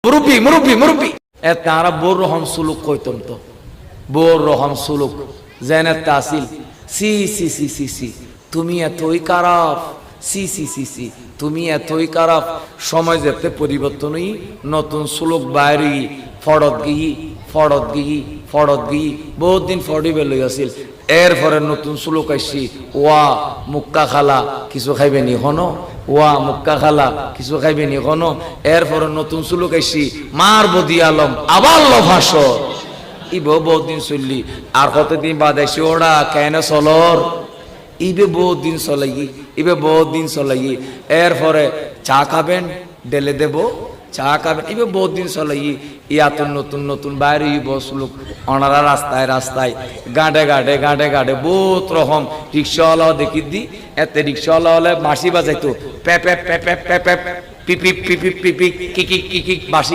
মুরব্বী মুরব্বী মুরব্বী তারা বোর রহম সুলুক কইতম তো বোর রহম সুলুক জেনে তাসিল সি সি সি সি সি তুমি এতই খারাপ সি সি সি সি তুমি এতই খারাপ সময় যেতে পরিবর্তনই নতুন সুলুক বাইরে ফড়ত গিয়ে বহুত দিন ফড়িবে লই আসিল এরপরে নতুন সুলুক আইসি ওয়া মুক্কা খালা কিছু খাইবে নি হনো ওয়া মুক্কা খালা কিছু খাইবে নি হনো এরপরে নতুন সুলুক আইসি মার বদি আলম আবার লভাস ইব বহুত দিন চললি আর কতদিন বাদ আইসি ওরা কেন চলর ইবে বহুত দিন চলাই এরপরে চা খাবেন ডেলে দেব চা খাবেন ইবে বহুত দিন চলাই ইয়াত নতুন নতুন বাইরে বসলুক ওনারা রাস্তায় গাঁডে বহুত রকম রিক্সাওয়ালাও দেখি দি এতে রিক্সাওয়ালা হলে বাঁশি বাজাইতো প্যাপ প্যাপ প্যাপ প্যাপ প্যাপ পিপি পিপি পিপি কিকি কিকি বাঁশি